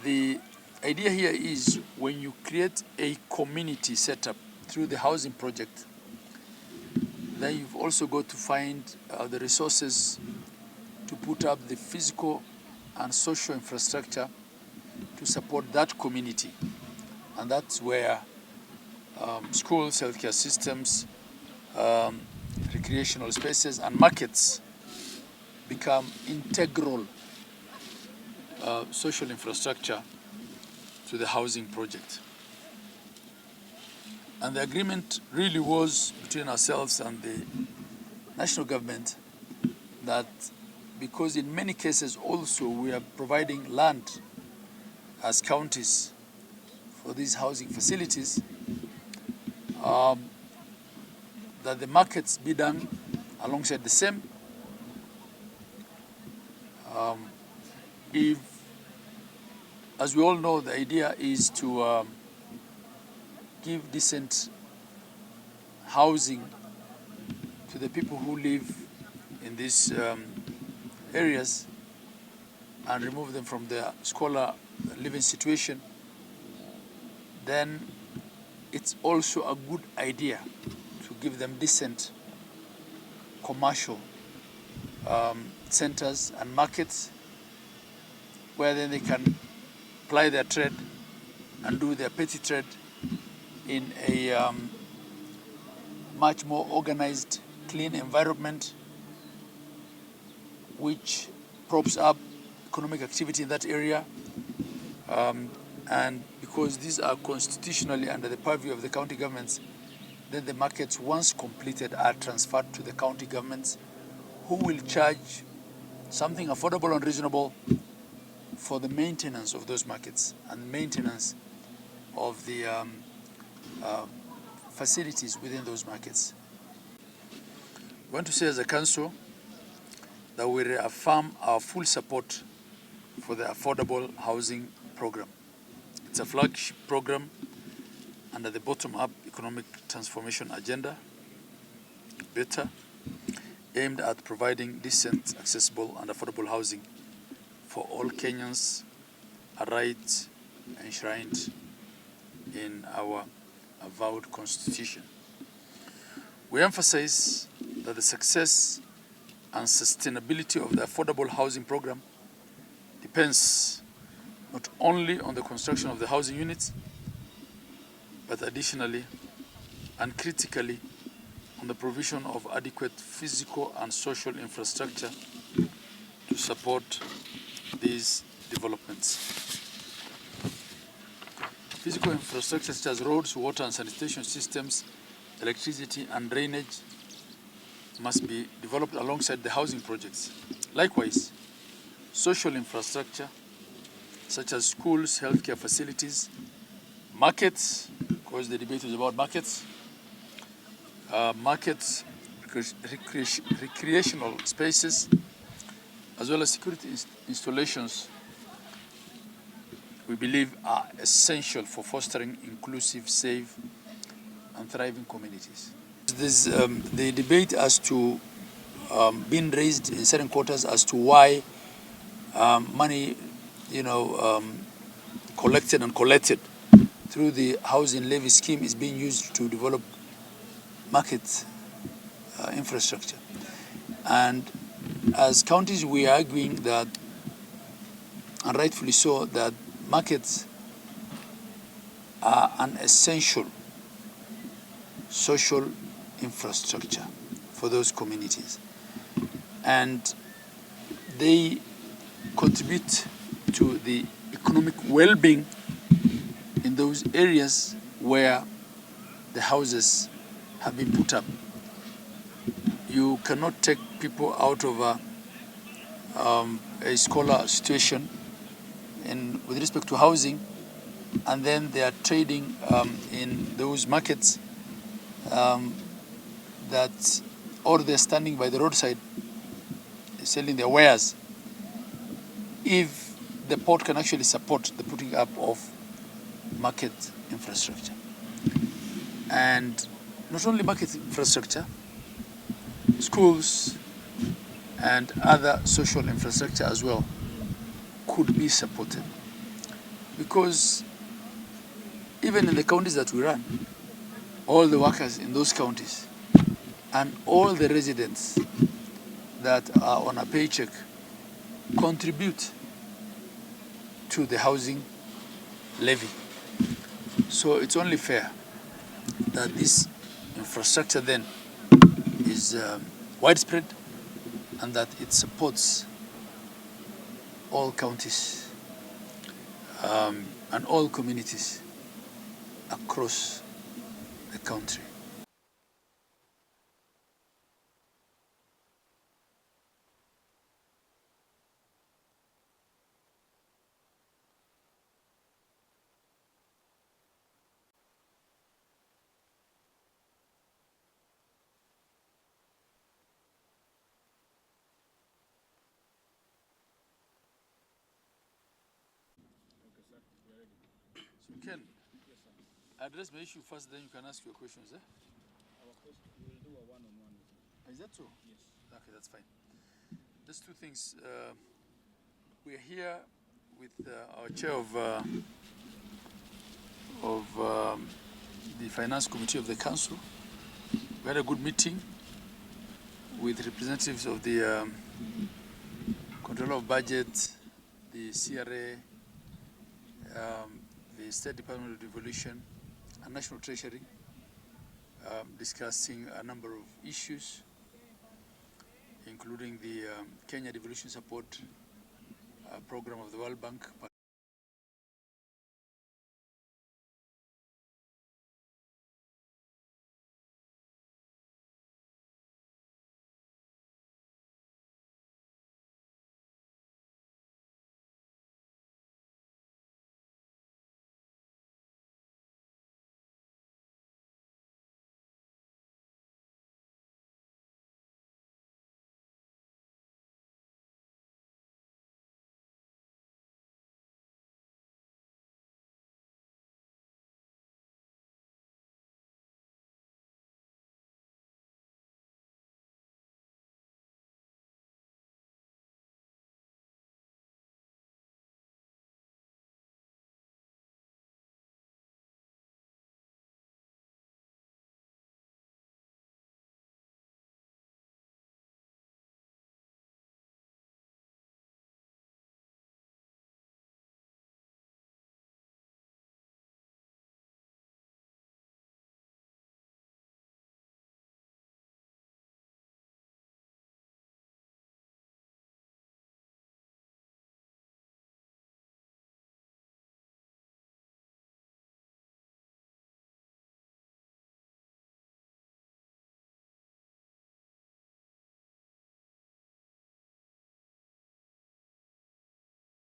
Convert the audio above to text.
The idea here is when you create a community setup through the housing project, then you've also got to find the resources to put up the physical and social infrastructure to support that community. And that's where schools, healthcare systems, recreational spaces, and markets become integral social infrastructure to the housing project. And the agreement really was between ourselves and the national government that because in many cases also we are providing land as counties for these housing facilities, that the markets be done alongside the same. If, as we all know, the idea is to give decent housing to the people who live in these areas and remove them from their squalor living situation, then it's also a good idea to give them decent commercial centers and markets where then they can ply their trade and do their petty trade in a much more organized, clean environment which props up economic activity in that area. And because these are constitutionally under the purview of the county governments, then the markets, once completed, are transferred to the county governments, who will charge something affordable and reasonable for the maintenance of those markets and maintenance of the facilities within those markets. I want to say as a council that we reaffirm our full support for the affordable housing program. It's a flagship program under the bottom-up economic transformation agenda, BETA, aimed at providing decent, accessible and affordable housing for all Kenyans, a right enshrined in our avowed constitution. We emphasize that the success and sustainability of the affordable housing program depends not only on the construction of the housing units, but additionally and critically on the provision of adequate physical and social infrastructure to support these developments. Physical infrastructure such as roads, water and sanitation systems, electricity and drainage must be developed alongside the housing projects. Likewise, social infrastructure such as schools, healthcare facilities, markets, because the debate was about markets, recreational spaces, as well as security installations, we believe are essential for fostering inclusive, safe, and thriving communities. There's the debate as to being raised in certain quarters as to why money, collected and collected through the housing levy scheme is being used to develop market infrastructure. And as counties, we are arguing that, and rightfully so, that markets are an essential social infrastructure for those communities. And they contribute to the economic well-being in those areas where the houses have been put up. You cannot take people out of a squalor situation with respect to housing, and then they are trading in those markets or they're standing by the roadside selling their wares, if the port can actually support the putting up of market infrastructure. And not only market infrastructure, schools and other social infrastructure as well could be supported. because even in the counties that we run, all the workers in those counties and all the residents that are on a paycheck contribute to the housing levy. So it's only fair that this infrastructure then is widespread and that it supports all counties and all communities across the country. So you can address my issue first, then you can ask your questions. Eh? Our question, we'll do a one-on-one. Is that so? Yes. Okay, that's fine. Just two things. We are here with our chair of the Finance Committee of the Council. We had a good meeting with representatives of the Controller of Budget, the CRA, the State Department of Devolution, and National Treasury, discussing a number of issues, including the Kenya Devolution Support Program of the World Bank.